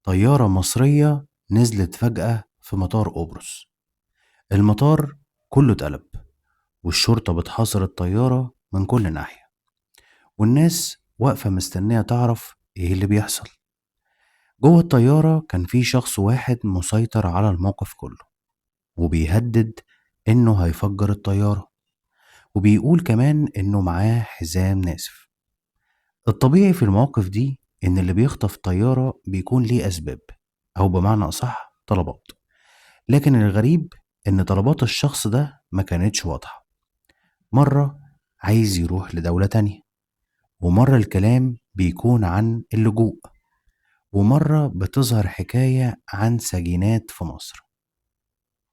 طيارة مصرية نزلت فجأة في مطار قبرص. المطار كله اتقلب، والشرطة بتحاصر الطيارة من كل ناحية، والناس واقفة مستنية تعرف ايه اللي بيحصل. جوه الطيارة كان في شخص واحد مسيطر على الموقف كله، وبيهدد انه هيفجر الطيارة، وبيقول كمان انه معاه حزام ناسف. الطبيعي في المواقف دي ان اللي بيخطف طيارة بيكون ليه اسباب، او بمعنى اصح طلبات. لكن الغريب إن طلبات الشخص ده ما كانتش واضحة. مرة عايز يروح لدولة تانية، ومرة الكلام بيكون عن اللجوء، ومرة بتظهر حكاية عن سجينات في مصر.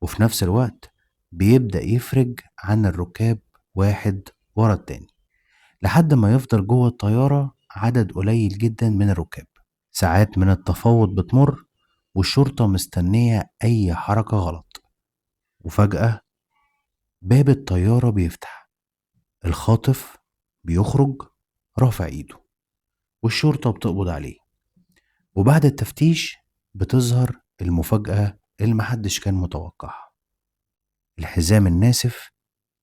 وفي نفس الوقت بيبدأ يفرج عن الركاب واحد ورا التاني، لحد ما يفضل جوه الطيارة عدد قليل جدا من الركاب. ساعات من التفاوض بتمر، والشرطة مستنية أي حركة غلط، وفجأة باب الطيارة بيفتح، الخاطف بيخرج رافع ايده، والشرطة بتقبض عليه. وبعد التفتيش بتظهر المفاجأة اللي محدش كان متوقعها: الحزام الناسف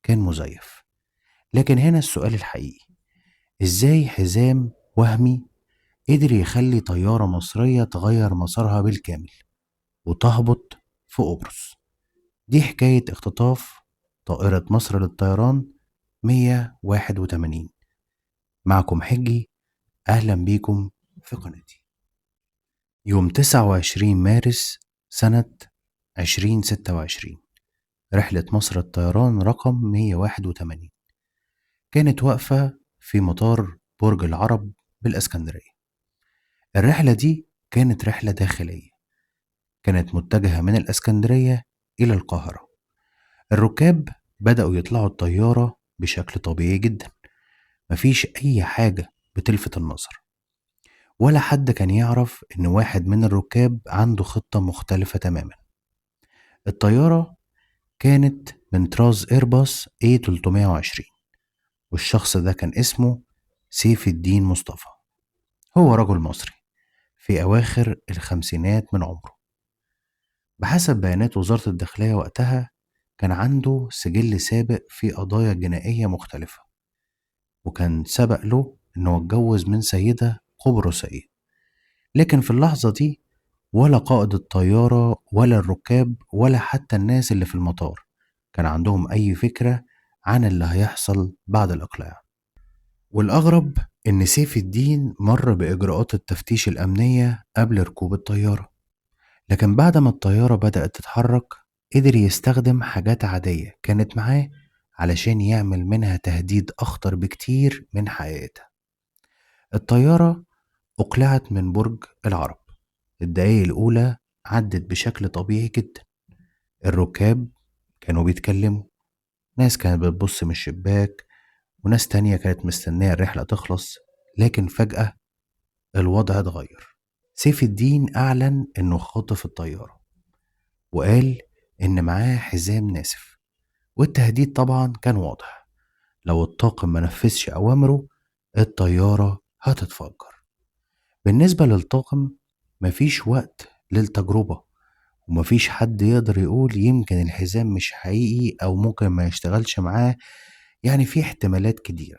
كان مزيف. لكن هنا السؤال الحقيقي: ازاي حزام وهمي قدر يخلي طيارة مصرية تغير مسارها بالكامل وتهبط في قبرص؟ دي حكاية اختطاف طائرة مصر للطيران 181. معكم حجي، أهلا بيكم في قناتي. يوم 29 مارس سنة 2026، رحلة مصر الطيران رقم 181 كانت واقفة في مطار برج العرب بالإسكندرية. الرحلة دي كانت رحلة داخلية، كانت متجهة من الإسكندرية إلى القاهرة. الركاب بدأوا يطلعوا الطيارة بشكل طبيعي جدا، مفيش أي حاجة بتلفت النظر، ولا حد كان يعرف إن واحد من الركاب عنده خطة مختلفة تماما. الطيارة كانت من طراز إيرباص A320، والشخص ده كان اسمه سيف الدين مصطفى. هو رجل مصري في أواخر الخمسينات من عمره. بحسب بيانات وزارة الداخلية وقتها كان عنده سجل سابق في قضايا جنائية مختلفة، وكان سبق له إنه اتجوز من سيدة قبرصية. لكن في اللحظة دي ولا قائد الطيارة ولا الركاب ولا حتى الناس اللي في المطار كان عندهم أي فكرة عن اللي هيحصل بعد الإقلاع. والأغرب إن سيف الدين مر بإجراءات التفتيش الأمنية قبل ركوب الطيارة، لكن بعد ما الطيارة بدأت تتحرك قدر يستخدم حاجات عادية كانت معاه علشان يعمل منها تهديد أخطر بكتير من حقيقتها. الطيارة أقلعت من برج العرب. الدقايق الأولى عدت بشكل طبيعي جدا. الركاب كانوا بيتكلموا، ناس كانت بتبص من الشباك، وناس تانية كانت مستنية الرحلة تخلص. لكن فجأة الوضع اتغير. سيف الدين أعلن إنه خاطف الطيارة، وقال إن معاه حزام ناسف، والتهديد طبعا كان واضح: لو الطاقم منفذش أوامره الطيارة هتتفجر. بالنسبة للطاقم مفيش وقت للتجربة، ومفيش حد يقدر يقول يمكن الحزام مش حقيقي أو ممكن ما يشتغلش معاه. يعني في احتمالات كتيرة،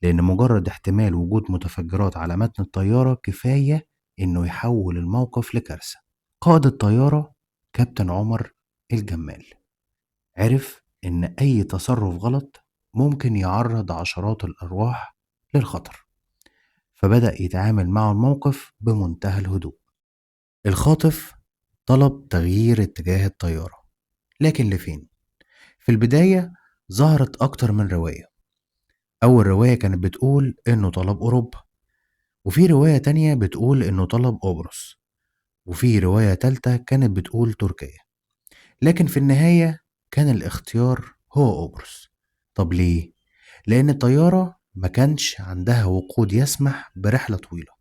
لأن مجرد احتمال وجود متفجرات على متن الطيارة كفاية إنه يحول الموقف لكارثة. قائد الطيارة كابتن عمر الجمال عرف إن أي تصرف غلط ممكن يعرض عشرات الأرواح للخطر، فبدأ يتعامل مع الموقف بمنتهى الهدوء. الخاطف طلب تغيير اتجاه الطيارة، لكن لفين؟ في البداية ظهرت أكتر من رواية. أول رواية كانت بتقول إنه طلب أوروبا، وفي رواية تانية بتقول إنه طلب قبرص، وفي رواية تالتة كانت بتقول تركيا. لكن في النهاية كان الاختيار هو قبرص. طب ليه؟ لأن الطيارة ما كانش عندها وقود يسمح برحلة طويلة،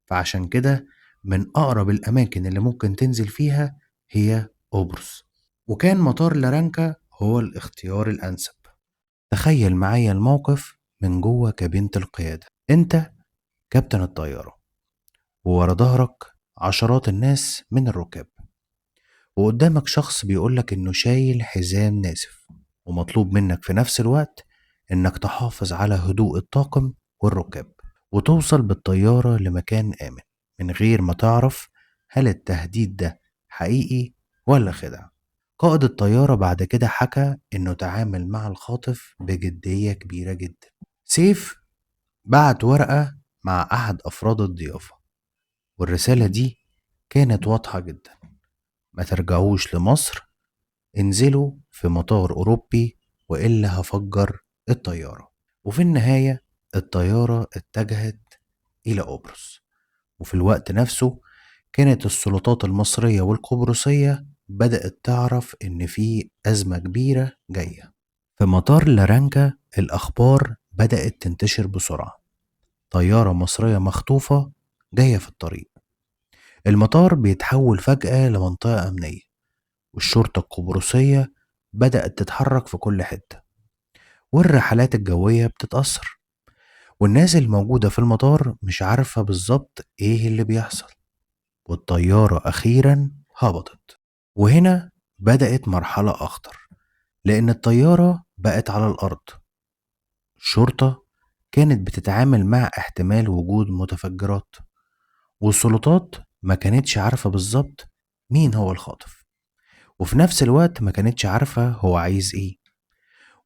فعشان كده من أقرب الأماكن اللي ممكن تنزل فيها هي قبرص، وكان مطار لارانكا هو الاختيار الأنسب. تخيل معايا الموقف من جوه كابينة القيادة. انت كابتن الطيارة، وورا ظهرك عشرات الناس من الركاب، وقدامك شخص بيقولك إنه شايل حزام ناسف، ومطلوب منك في نفس الوقت إنك تحافظ على هدوء الطاقم والركاب وتوصل بالطيارة لمكان آمن من غير ما تعرف هل التهديد ده حقيقي ولا خدعة. قائد الطيارة بعد كده حكى إنه تعامل مع الخاطف بجدية كبيرة جدا. سيف بعت ورقة مع أحد أفراد الضيافة، والرسالة دي كانت واضحة جدا: ما ترجعوش لمصر، انزلوا في مطار أوروبي وإلا هفجر الطيارة. وفي النهاية الطيارة اتجهت إلى قبرص، وفي الوقت نفسه كانت السلطات المصرية والقبرصية بدأت تعرف إن في أزمة كبيرة جاية. في مطار لارانكا الأخبار بدأت تنتشر بسرعة: طيارة مصرية مخطوفة جاية في الطريق. المطار بيتحول فجأة لمنطقة أمنية، والشرطة القبرصية بدأت تتحرك في كل حتة، والرحلات الجوية بتتأثر، والناس الموجودة في المطار مش عارفة بالظبط إيه اللي بيحصل. والطيارة أخيرا هبطت، وهنا بدأت مرحلة أخطر، لأن الطيارة بقت على الأرض. الشرطة كانت بتتعامل مع احتمال وجود متفجرات، والسلطات ما كانتش عارفة بالظبط مين هو الخاطف، وفي نفس الوقت ما كانتش عارفة هو عايز ايه،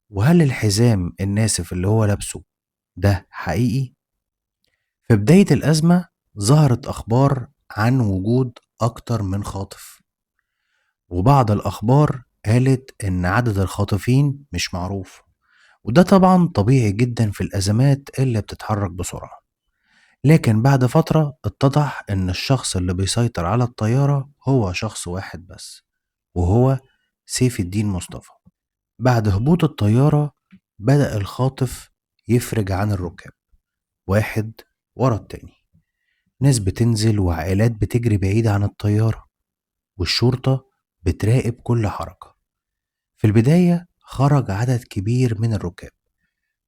وهل الحزام الناسف اللي هو لابسه ده حقيقي. في بداية الأزمة ظهرت أخبار عن وجود أكتر من خاطف، وبعض الأخبار قالت إن عدد الخاطفين مش معروف، وده طبعا طبيعي جدا في الأزمات اللي بتتحرك بسرعة. لكن بعد فترة اتضح إن الشخص اللي بيسيطر على الطيارة هو شخص واحد بس، وهو سيف الدين مصطفى. بعد هبوط الطيارة بدأ الخاطف يفرج عن الركاب واحد ورا التاني، ناس بتنزل وعائلات بتجري بعيد عن الطيارة، والشرطة بتراقب كل حركة. في البداية خرج عدد كبير من الركاب،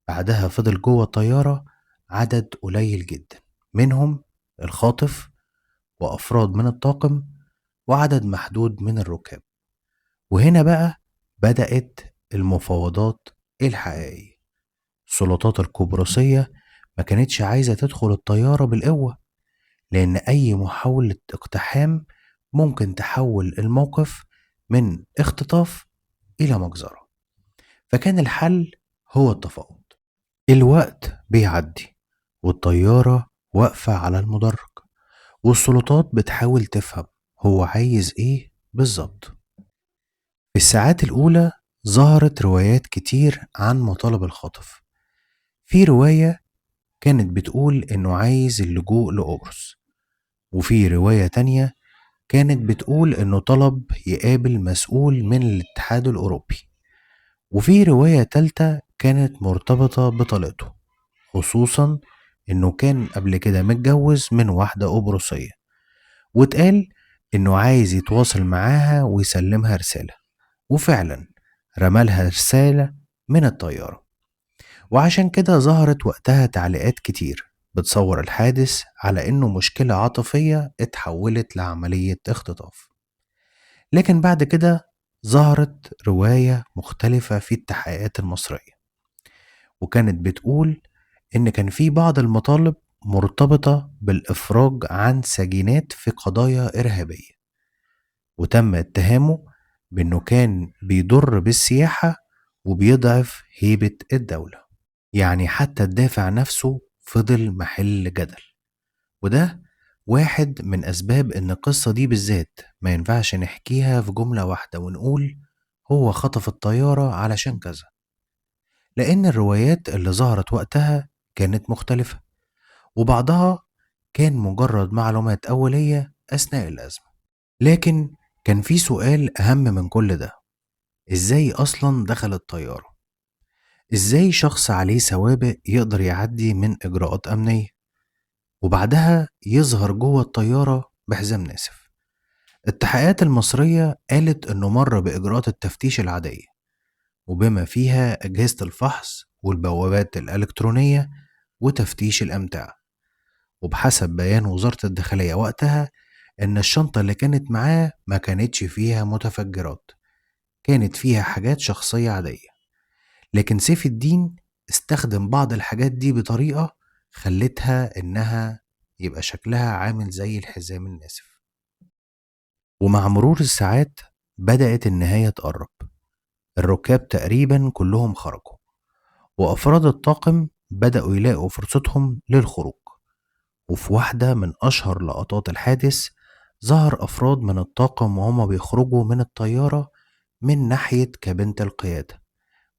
بعدها فضل جوه الطيارة عدد قليل جدا، منهم الخاطف وأفراد من الطاقم وعدد محدود من الركاب. وهنا بقى بدأت المفاوضات الحقيقية. السلطات القبرصية ما كانتش عايزة تدخل الطيارة بالقوة، لأن أي محاولة اقتحام ممكن تحول الموقف من اختطاف إلى مجزرة. فكان الحل هو التفاوض. الوقت بيعدي والطيارة واقفة على المدرج، والسلطات بتحاول تفهم هو عايز ايه بالظبط. في الساعات الأولى ظهرت روايات كتير عن مطالب الخاطف. في رواية كانت بتقول إنه عايز اللجوء لقبرص، وفي رواية تانية كانت بتقول إنه طلب يقابل مسؤول من الاتحاد الأوروبي، وفي رواية تالتة كانت مرتبطة بطليقته، خصوصا إنه كان قبل كده متجوز من واحدة قبرصية، واتقال إنه عايز يتواصل معاها ويسلمها رسالة، وفعلا رمالها رسالة من الطيارة. وعشان كده ظهرت وقتها تعليقات كتير بتصور الحادث على إنه مشكلة عاطفية اتحولت لعملية اختطاف. لكن بعد كده ظهرت رواية مختلفة في التحقيقات المصرية، وكانت بتقول إن كان في بعض المطالب مرتبطة بالإفراج عن سجينات في قضايا إرهابية، وتم اتهامه بأنه كان بيضر بالسياحة وبيضعف هيبة الدولة. يعني حتى الدافع نفسه فضل محل جدل، وده واحد من أسباب إن القصة دي بالذات ما ينفعش نحكيها في جملة واحدة ونقول هو خطف الطيارة علشان كذا، لأن الروايات اللي ظهرت وقتها كانت مختلفة، وبعضها كان مجرد معلومات أولية أثناء الأزمة. لكن كان في سؤال أهم من كل ده: إزاي أصلا دخل الطيارة؟ إزاي شخص عليه سوابق يقدر يعدي من إجراءات أمنية وبعدها يظهر جوه الطيارة بحزام ناسف؟ التحقيقات المصرية قالت إنه مر بإجراءات التفتيش العادية، وبما فيها أجهزة الفحص والبوابات الإلكترونية وتفتيش الأمتعة. وبحسب بيان وزارة الداخلية وقتها إن الشنطة اللي كانت معاه ما كانتش فيها متفجرات، كانت فيها حاجات شخصية عادية. لكن سيف الدين استخدم بعض الحاجات دي بطريقة خلتها إنها يبقى شكلها عامل زي الحزام الناسف. ومع مرور الساعات بدأت النهاية تقرب. الركاب تقريبا كلهم خرجوا، وأفراد الطاقم بدأوا يلاقوا فرصتهم للخروج. وفي واحدة من أشهر لقطات الحادث ظهر أفراد من الطاقم وهما بيخرجوا من الطيارة من ناحية كابينة القيادة.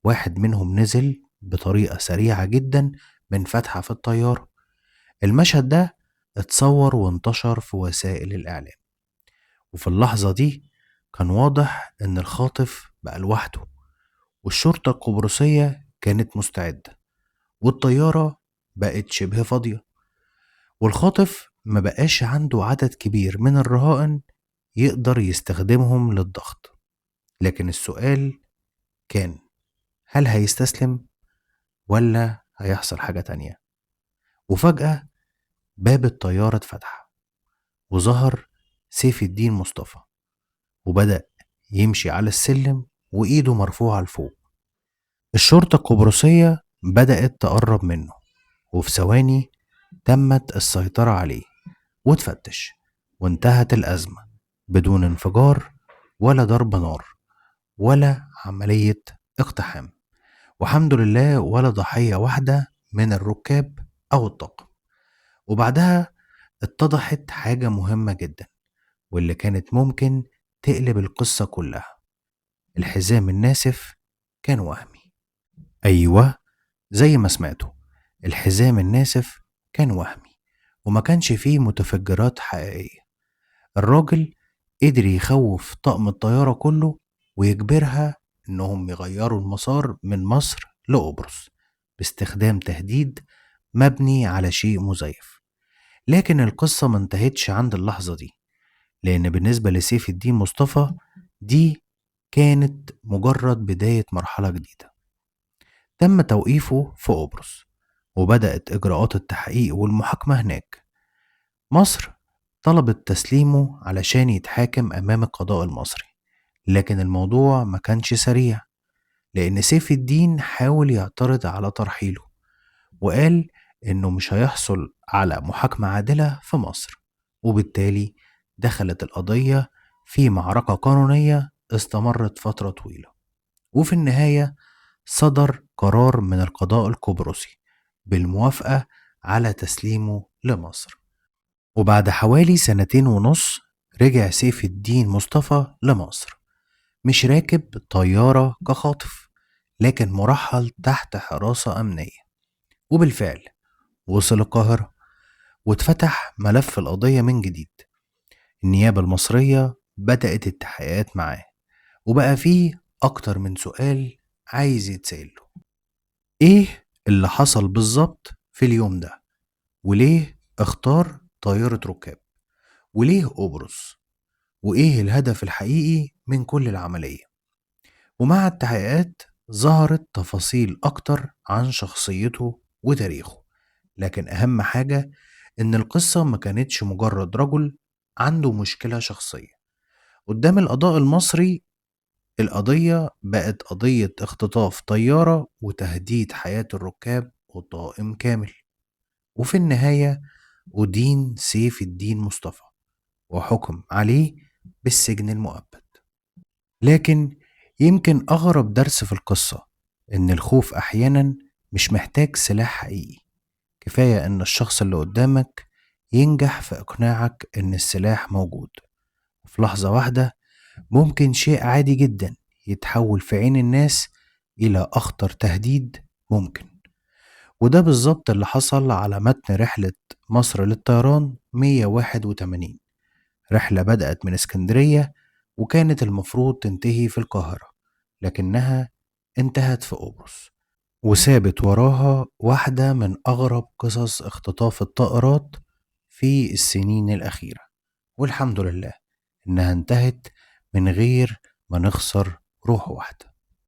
واحد منهم نزل بطريقة سريعة جدا من فتحة في الطيارة. المشهد ده اتصور وانتشر في وسائل الإعلام، وفي اللحظة دي كان واضح إن الخاطف بقى لوحده، والشرطة القبرصية كانت مستعدة، والطيارة بقت شبه فاضية، والخاطف ما بقاش عنده عدد كبير من الرهائن يقدر يستخدمهم للضغط. لكن السؤال كان، هل هيستسلم ولا هيحصل حاجة تانية؟ وفجأة باب الطيارة اتفتح، وظهر سيف الدين مصطفى، وبدأ يمشي على السلم وإيده مرفوعة لفوق. الشرطة القبرصية بدأت تقرب منه، وفي ثواني تمت السيطرة عليه وتفتش، وانتهت الأزمة بدون انفجار ولا ضرب نار ولا عملية اقتحام، والحمد لله ولا ضحية واحدة من الركاب أو الطاقم. وبعدها اتضحت حاجة مهمة جدا، واللي كانت ممكن تقلب القصة كلها. الحزام الناسف كان وهمي. أيوة، زي ما سمعتوا، الحزام الناسف كان وهمي وما كانش فيه متفجرات حقيقية. الراجل قدر يخوف طقم الطيارة كله ويجبرها إنهم يغيروا المسار من مصر لقبرص باستخدام تهديد مبني على شيء مزيف. لكن القصة ما انتهتش عند اللحظة دي، لأن بالنسبة لسيف الدين مصطفى دي كانت مجرد بداية مرحلة جديدة. تم توقيفه في قبرص، وبدأت إجراءات التحقيق والمحاكمة هناك. مصر طلبت تسليمه علشان يتحاكم أمام القضاء المصري، لكن الموضوع ما كانش سريع، لأن سيف الدين حاول يعترض على ترحيله، وقال إنه مش هيحصل على محاكمة عادلة في مصر، وبالتالي دخلت القضية في معركة قانونية استمرت فترة طويلة. وفي النهاية صدر قرار من القضاء القبرصي بالموافقة على تسليمه لمصر. وبعد حوالي 2.5 رجع سيف الدين مصطفى لمصر، مش راكب طيارة كخاطف، لكن مرحل تحت حراسة أمنية. وبالفعل وصل القاهرة، واتفتح ملف القضية من جديد. النيابة المصرية بدأت التحقيقات معاه، وبقى فيه أكتر من سؤال عايز يتسأله. إيه اللي حصل بالظبط في اليوم ده؟ وليه اختار طائرة ركاب؟ وليه قبرص؟ وإيه الهدف الحقيقي من كل العملية؟ ومع التحقيقات ظهرت تفاصيل أكتر عن شخصيته وتاريخه، لكن أهم حاجة إن القصة ما كانتش مجرد رجل عنده مشكلة شخصية. قدام القضاء المصري القضية بقت قضية اختطاف طيارة وتهديد حياة الركاب وطاقم كامل. وفي النهاية أدين سيف الدين مصطفى وحكم عليه بالسجن المؤبد. لكن يمكن أغرب درس في القصة إن الخوف أحيانا مش محتاج سلاح حقيقي، كفاية إن الشخص اللي قدامك ينجح في إقناعك إن السلاح موجود. في لحظة واحدة ممكن شيء عادي جدا يتحول في عين الناس إلى أخطر تهديد ممكن. وده بالظبط اللي حصل على متن رحلة مصر للطيران 181، رحلة بدأت من اسكندرية وكانت المفروض تنتهي في القاهرة، لكنها انتهت في قبرص، وسابت وراها واحدة من أغرب قصص اختطاف الطائرات في السنين الأخيرة. والحمد لله إنها انتهت من غير ما نخسر روح واحدة.